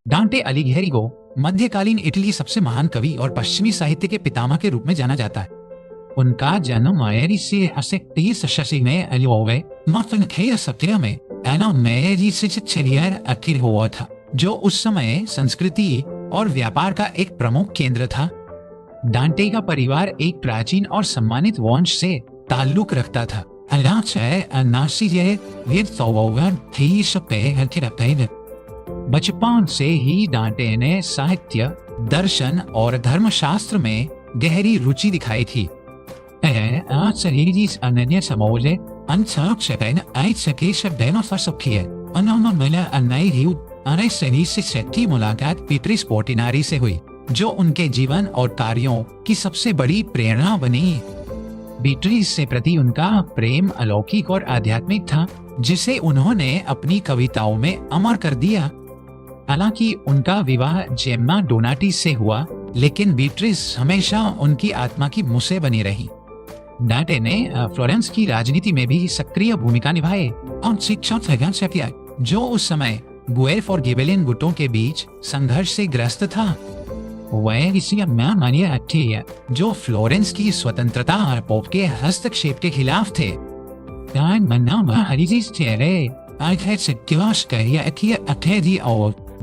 डांटे अलिघेरी को मध्यकालीन इटली सबसे महान कवि और पश्चिमी साहित्य के पितामह के रूप में जाना जाता है। उनका जन्म मेरी से असेक्टी शशि में अलिओवे मफन खे सत्य में एना मेरी से चलियर अखिर हुआ था, जो उस समय संस्कृति और व्यापार का एक प्रमुख केंद्र था। डांटे का परिवार एक प्राचीन और सम्मानित वंश से ताल्लुक रखता था। बचपन से ही डांटे ने साहित्य, दर्शन और धर्मशास्त्र में गहरी रुचि दिखाई थी। मुलाकात पीटरी स्पोर्टिनारी से हुई, जो उनके जीवन और कार्यों की सबसे बड़ी प्रेरणा बनी। बीट्रीज से प्रति उनका प्रेम अलौकिक और आध्यात्मिक था, जिसे उन्होंने अपनी कविताओं में अमर कर दिया। हालांकि उनका विवाह जेम्मा डोनाटी से हुआ, लेकिन बीट्रीज हमेशा उनकी आत्मा की मुसे बनी रही। डांटे ने फ्लोरेंस की राजनीति में भी सक्रिय भूमिका निभाई और शिक्षा से किया, जो उस समय गुएल्फ और गिबेलियन गुटों के बीच संघर्ष से ग्रस्त था। वह किसी मानिए जो फ्लोरेंस की स्वतंत्रता और पोप के हस्तक्षेप के खिलाफ थे।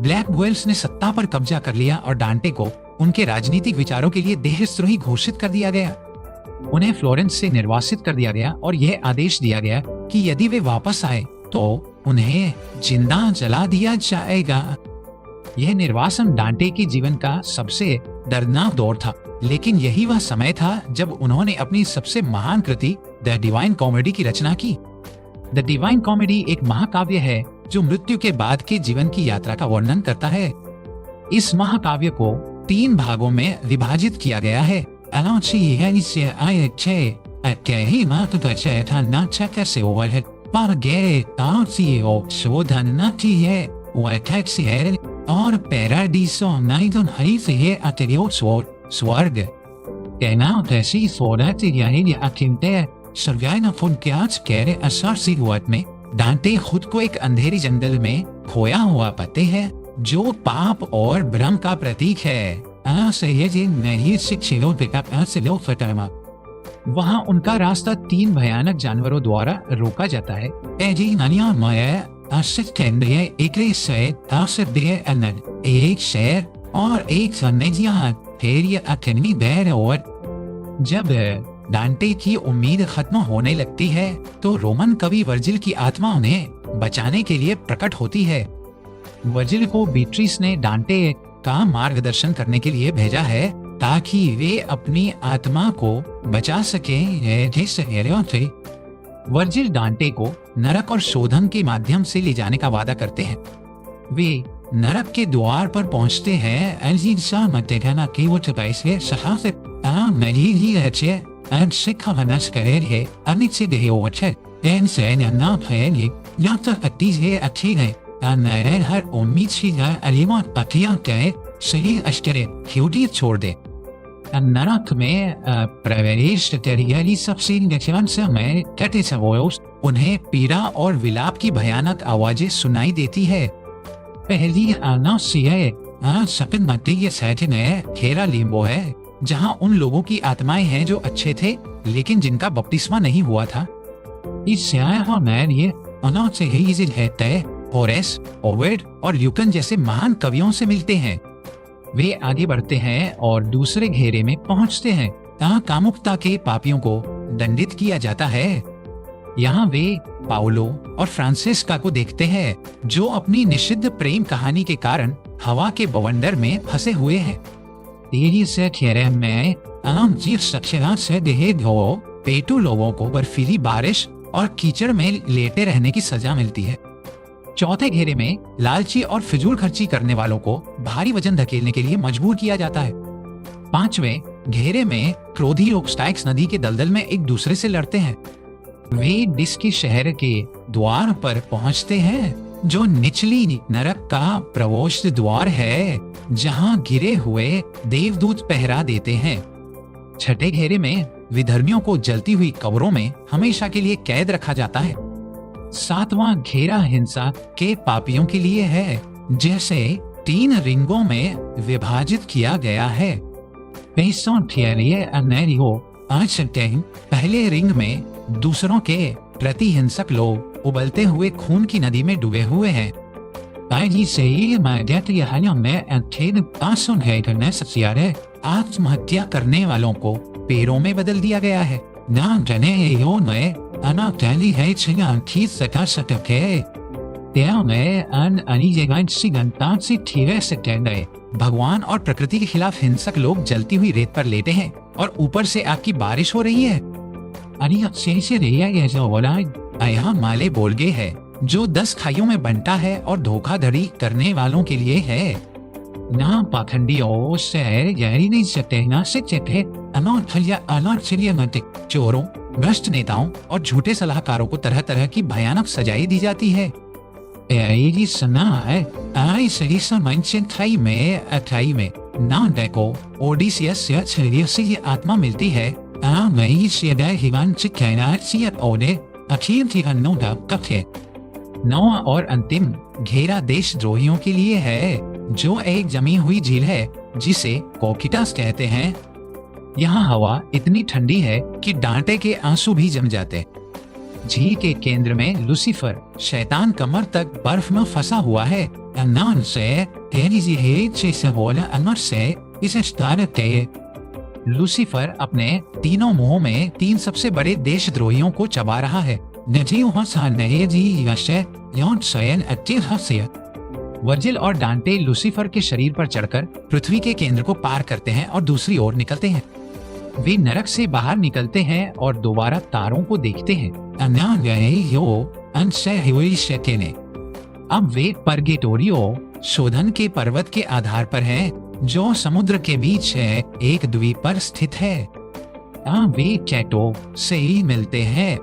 ब्लैक गुएल्स ने सत्ता पर कब्जा कर लिया और डांटे को उनके राजनीतिक विचारों के लिए देशद्रोही घोषित कर दिया गया। उन्हें फ्लोरेंस से निर्वासित कर दिया गया और यह आदेश दिया गया कि यदि वे वापस आए तो उन्हें जिंदा जला दिया जाएगा। यह निर्वासन डांटे के जीवन का सबसे दर्दनाक दौर था, लेकिन यही वह समय था जब उन्होंने अपनी सबसे महान कृति द डिवाइन कॉमेडी की रचना की। द डिवाइन कॉमेडी एक महाकाव्य है जो मृत्यु के बाद के जीवन की यात्रा का वर्णन करता है। इस महाकाव्य को 3 भागों में विभाजित किया गया है। और पैराडीसो नाइदन हरी से है अटेरियो स्वर्ग कहना तैसी सोडा यानी अकिंते सर्गाइना फुन के आज कह रहे असर सी हुआत में डांटे खुद को एक अंधेरी जंगल में खोया हुआ पाते हैं, जो पाप और भ्रम का प्रतीक है। वहाँ उनका रास्ता 3 भयानक जानवरों द्वारा रोका जाता है। एक शेर और एक जब डांटे की उम्मीद खत्म होने लगती है तो रोमन कवि वर्जिल की आत्मा उन्हें बचाने के लिए प्रकट होती है। वर्जिल को बीट्रीस ने डांटे का मार्गदर्शन करने के लिए भेजा है ताकि वे अपनी आत्मा को बचा सके। वर्जिल डांटे को नरक और शोधन के माध्यम से ले जाने का वादा करते हैं। वे नरक के द्वार पर पहुंचते हैं। हर उम्मीद से छोड़ दे। नरक में प्रवेश उन्हें पीड़ा और विलाप की भयानक आवाजें सुनाई देती है। पहली खेरा लिम्बो है, जहां उन लोगों की आत्माएं हैं जो अच्छे थे लेकिन जिनका बपतिस्मा नहीं हुआ था। इस होरेस, ओविड और ल्यूकन जैसे महान कवियों से मिलते हैं। वे आगे बढ़ते हैं और दूसरे घेरे में पहुंचते हैं, जहां कामुकता के पापियों को दंडित किया जाता है। यहाँ वे पाउलो और फ्रांसिस्का को देखते हैं, जो अपनी निषिद्ध प्रेम कहानी के कारण हवा के बवंडर में फंसे हुए हैं। पेटू लोगों को बर्फीली बारिश और कीचड़ में लेटे रहने की सजा मिलती है। चौथे घेरे में लालची और फिजूल खर्ची करने वालों को भारी वजन धकेलने के लिए मजबूर किया जाता है। 5वें घेरे में क्रोधी लोग स्टाइक्स नदी के दलदल में एक दूसरे से लड़ते हैं। वे डिस के शहर के द्वार पर पहुंचते हैं, जो निचली नरक का प्रवेश द्वार है, जहां गिरे हुए देवदूत पहरा देते हैं। 6ठे घेरे में विधर्मियों को जलती हुई कब्रों में हमेशा के लिए कैद रखा जाता है। सातवां घेरा हिंसा के पापियों के लिए है, जैसे 3 रिंगों में विभाजित किया गया है। पहले रिंग में दूसरों के प्रति हिंसक लोग उबलते हुए खून की नदी में डूबे हुए हैं। आत्महत्या करने वालों को पैरों में बदल दिया गया है। भगवान और प्रकृति के खिलाफ हिंसक लोग जलती हुई रेत पर लेटे हैं और ऊपर से आग की बारिश हो रही है। माले बोलगे है जो 10 खाइयों में बंटा है और धोखाधड़ी करने वालों के लिए है। ना पाखंडियों से गहरी नहीं सकते ना सकते चोरों, भ्रष्ट नेताओं और झूठे सलाहकारों को तरह तरह की भयानक सजाएं दी जाती है। में ना देखो ओडिसियस से ये आत्मा मिलती है। नौवां और अंतिम घेरा देशद्रोहियों के लिए है, जो एक जमी हुई झील है जिसे कोकिटास कहते हैं। यहाँ हवा इतनी ठंडी है कि डांटे के आंसू भी जम जाते। झील के केंद्र में लूसीफर शैतान कमर तक बर्फ में फंसा हुआ है। लूसीफर अपने तीनों मुंहों में 3 सबसे बड़े देशद्रोहियों को चबा रहा है। वर्जिल और डांटे लूसीफर के शरीर पर चढ़कर पृथ्वी के केंद्र को पार करते हैं और दूसरी ओर निकलते हैं। वे नरक से बाहर निकलते हैं और दोबारा तारों को देखते हैं। अब वे परगेटोरियो शोधन के पर्वत के आधार पर हैं, जो समुद्र के बीच है, एक द्वीप पर स्थित है। वे चैटो से ही मिलते हैं।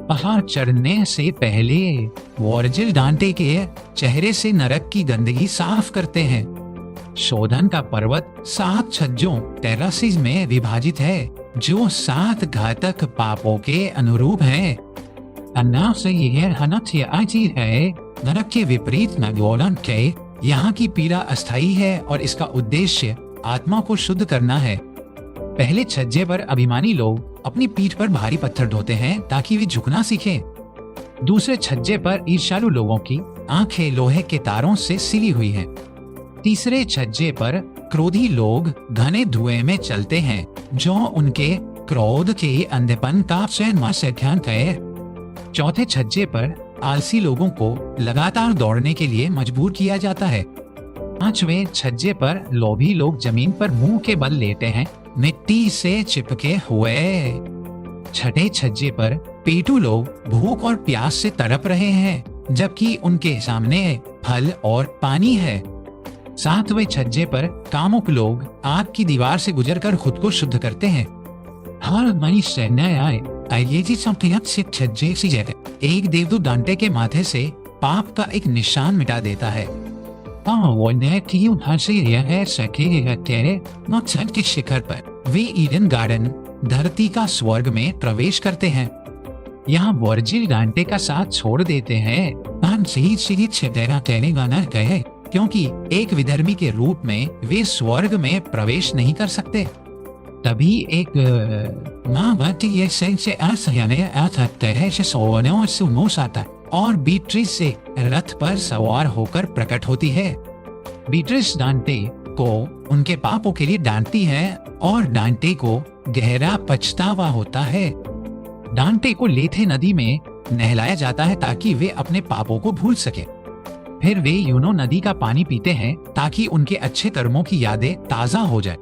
पहाड़ चढ़ने से पहले वर्जिल डांटे के चेहरे से नरक की गंदगी साफ करते हैं। शोधन का पर्वत 7 छज्जों टेरासिस में विभाजित है, जो 7 घातक पापों के अनुरूप हैं। नरक के विपरीत नगोलन के यहाँ की पीड़ा अस्थायी है और इसका उद्देश्य आत्मा को शुद्ध करना है। पहले छज्जे पर अभिमानी लोग अपनी पीठ पर भारी पत्थर ढोते हैं ताकि वे झुकना सीखें। दूसरे छज्जे पर ईर्ष्यालु लोगों की आंखें लोहे के तारों से सिली हुई हैं। तीसरे छज्जे पर क्रोधी लोग घने धुएं में चलते हैं, जो उनके क्रोध के अंधेपन का सिद्धांत है। चौथे छज्जे पर आलसी लोगों को लगातार दौड़ने के लिए मजबूर किया जाता है। 5वें छज्जे पर लोभी लोग जमीन पर मुंह के बल लेटे हैं, मिट्टी से चिपके हुए। 6ठे छज्जे पर पेटू लोग भूख और प्यास से तड़प रहे हैं, जबकि उनके सामने फल और पानी है। 7वें छज्जे पर कामुक लोग आग की दीवार से गुजरकर खुद को शुद्ध करते हैं। हर मनुष्य छज्जे सी जगह एक देवदूत डांटे के माथे से पाप का एक निशान मिटा देता है। के शिखर पर वे ईडन गार्डन, धरती का स्वर्ग में प्रवेश करते हैं। यहाँ वर्जिल डांटे का साथ छोड़ देते हैं, क्योंकि एक विधर्मी के रूप में वे स्वर्ग में प्रवेश नहीं कर सकते। तभी एक और बीट्रिस से रथ पर सवार होकर प्रकट होती है। बीट्रिस डांटे को उनके पापों के लिए डांटती है और डांटे को गहरा पछतावा होता है। डांटे को लेथे नदी में नहलाया जाता है ताकि वे अपने पापों को भूल सके। फिर वे यूनो नदी का पानी पीते हैं ताकि उनके अच्छे कर्मों की यादें ताजा हो जाए।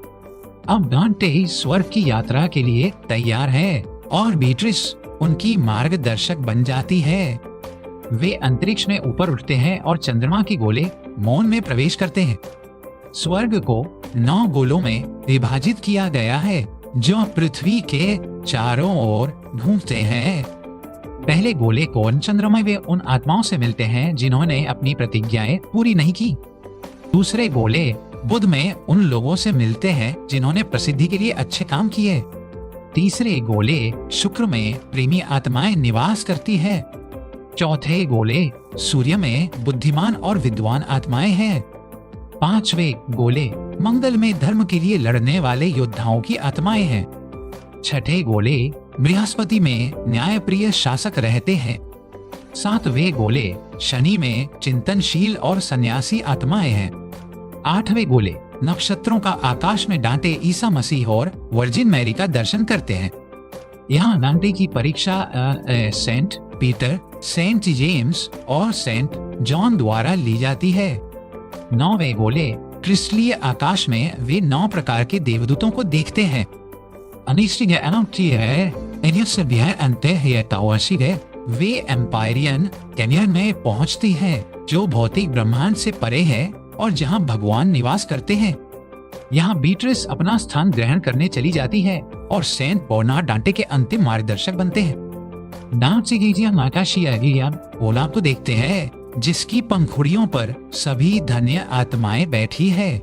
अब डांटे स्वर्ग की यात्रा के लिए तैयार है और बीट्रिस उनकी मार्गदर्शक बन जाती है। वे अंतरिक्ष में ऊपर उठते हैं और चंद्रमा के गोले मौन में प्रवेश करते हैं। स्वर्ग को 9 गोलों में विभाजित किया गया है, जो पृथ्वी के चारों ओर घूमते हैं। पहले गोले को चंद्रमा में उन आत्माओं से मिलते हैं जिन्होंने अपनी प्रतिज्ञाएं पूरी नहीं की। दूसरे गोले बुध में उन लोगों से मिलते हैं जिन्होंने प्रसिद्धि के लिए अच्छे काम किए। तीसरे गोले शुक्र में प्रेमी आत्माएं निवास करती है। चौथे गोले सूर्य में बुद्धिमान और विद्वान आत्माएं हैं। पांचवे गोले मंगल में धर्म के लिए लड़ने वाले योद्धाओं की आत्माएं हैं। छठे गोले बृहस्पति में न्यायप्रिय शासक रहते हैं। सातवें गोले शनि में चिंतनशील और सन्यासी आत्माएं हैं। आठवें गोले नक्षत्रों का आकाश में डांटे ईसा मसीह और वर्जिन मैरी का दर्शन करते हैं। यहाँ डांटे की परीक्षा सेंट पीटर, सेंट जेम्स और सेंट जॉन द्वारा ली जाती है। नौवें गोले क्रिस्टलीय आकाश में वे 9 प्रकार के देवदूतों को देखते हैं। वे एम्पायरियन कैनियन में पहुंचती है जो भौतिक ब्रह्मांड से परे है और जहां भगवान निवास करते हैं। यहाँ बीट्रिस अपना स्थान ग्रहण करने चली जाती है और सेंट बर्नार्ड डांटे के अंतिम मार्गदर्शक बनते हैं। ओलाब को देखते हैं जिसकी पंखुड़ियों पर सभी धन्य आत्माएं बैठी है।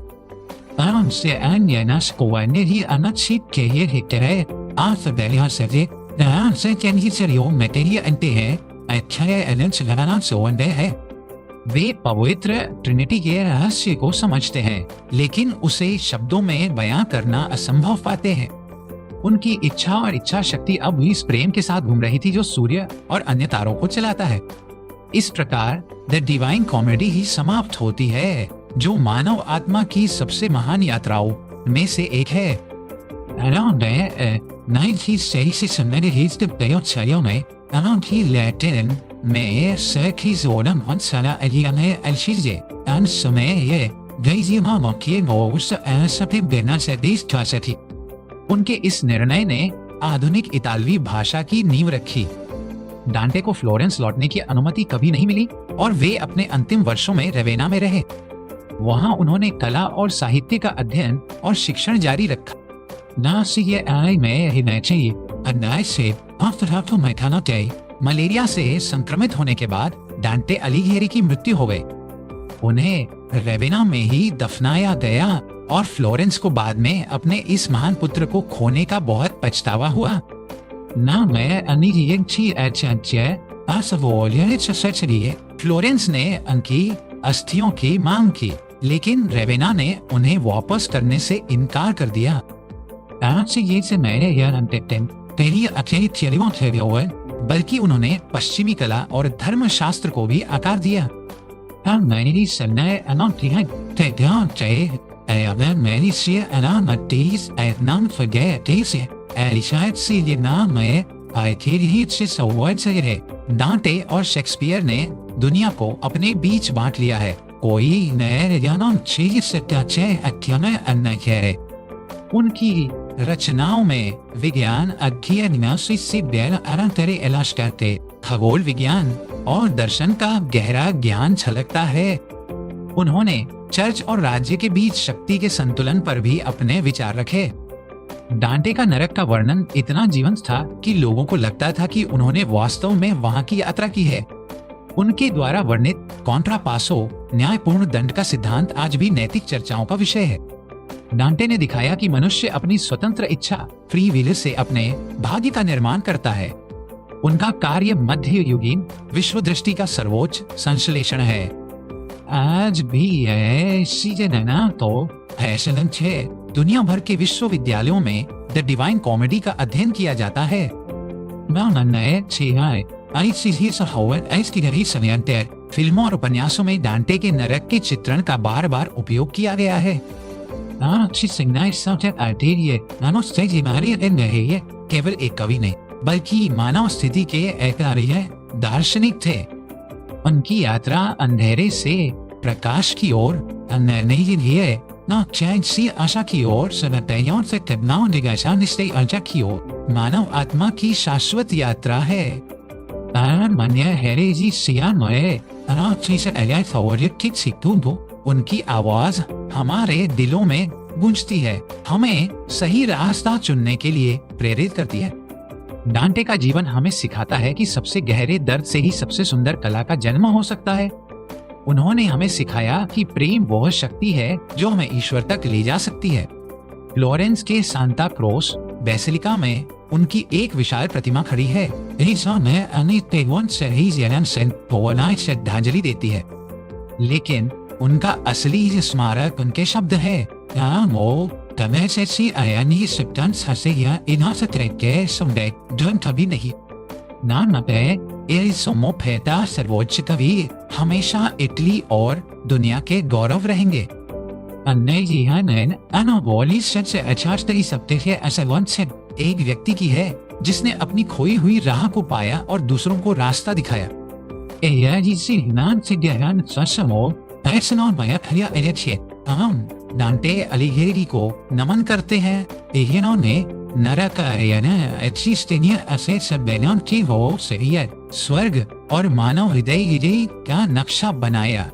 वे पवित्र ट्रिनिटी के रहस्य को समझते हैं लेकिन उसे शब्दों में बयां करना असंभव पाते हैं। उनकी इच्छा और इच्छा शक्ति अब भी इस प्रेम के साथ घूम रही थी जो सूर्य और अन्य तारों को चलाता है। इस प्रकार द डिवाइन कॉमेडी ही समाप्त होती है जो मानव आत्मा की सबसे महान यात्राओं में से एक है। में Serkis Ordam und seiner Eliane Elchise, an Someye, Daisy Mama Kievos, Asapim Benasedis Taseti. उनके इस निर्णय ने आधुनिक इतालवी भाषा की नींव रखी। डांटे को फ्लोरेंस लौटने की अनुमति कभी नहीं मिली और वे अपने अंतिम वर्षों में रेवेना में रहे। वहां उन्होंने कला और साहित्य का अध्ययन और शिक्षण जारी रखा। मलेरिया से संक्रमित होने के बाद डांटे अलीघेरी की मृत्यु हो गई। उन्हें रेवेना में ही दफनाया गया और फ्लोरेंस को बाद में अपने इस महान पुत्र को खोने का बहुत पछतावा हुआ। फ्लोरेंस ने उनकी अस्थियों की मांग की लेकिन रेवेना ने उन्हें वापस करने से इनकार कर दिया। बल्कि उन्होंने पश्चिमी कला और धर्म शास्त्र को भी आकार दिया। डांटे और शेक्सपियर ने दुनिया को अपने बीच बांट लिया है। कोई उनकी रचनाओं में विज्ञान अध्ययन से इलाज करते खगोल विज्ञान और दर्शन का गहरा ज्ञान छलकता है। उन्होंने चर्च और राज्य के बीच शक्ति के संतुलन पर भी अपने विचार रखे। डांटे का नरक का वर्णन इतना जीवंत था कि लोगों को लगता था कि उन्होंने वास्तव में वहां की यात्रा की है। उनके द्वारा वर्णित कॉन्ट्रापासो न्यायपूर्ण दंड का सिद्धांत आज भी नैतिक चर्चाओं का विषय है। डांटे ने दिखाया कि मनुष्य अपनी स्वतंत्र इच्छा फ्री विल से अपने भाग्य का निर्माण करता है। उनका कार्य मध्य युगीन विश्व दृष्टि का सर्वोच्च संश्लेषण है। आज भी दुनिया भर के विश्वविद्यालयों में द डिवाइन कॉमेडी का अध्ययन किया जाता है। फिल्मों और उपन्यासों में डांटे के नरक के चित्रण का बार बार उपयोग किया गया है। केवल एक कवि नहीं बल्कि मानव स्थिति के एक दार्शनिक थे। उनकी यात्रा अंधेरे से प्रकाश की ओर आशा की ओर की ओर मानव आत्मा की शाश्वत यात्रा है। उनकी आवाज हमारे दिलों में गूंजती है, हमें सही रास्ता चुनने के लिए प्रेरित करती है। डांटे का जीवन हमें सिखाता है कि सबसे गहरे दर्द से ही सबसे सुंदर कला का जन्म हो सकता है। उन्होंने हमें सिखाया कि प्रेम वह शक्ति है जो हमें ईश्वर तक ले जा सकती है। फ्लोरेंस के सांता क्रोस बेसिलिका में उनकी एक विशाल प्रतिमा खड़ी है। ऐसा में अनितेवन से ही जैन सेन भुवनाएं श्रद्धांजलि देती है, लेकिन उनका असली स्मारक उनके शब्द है। Amo, तमें से आयानी सिप्तांस हसे या इन्हा से के सुंदे धन कभी नहीं। ना नपे ये सोमोपेता सर्वोच्च कवि हमेशा इटली और दुनिया के गौरव रहेंगे। अन्य यह नैन अनोबोली से अचार सप्ते है ऐसा वन से एक व्यक्ति की है जिसने अपनी खोई हुई राह को पाया और दूसरों को रास्ता दिखाया। हम डांटे अलीगेरी को नमन करते हैं। इन्होंने स्वर्ग और मानव हृदय का नक्शा बनाया।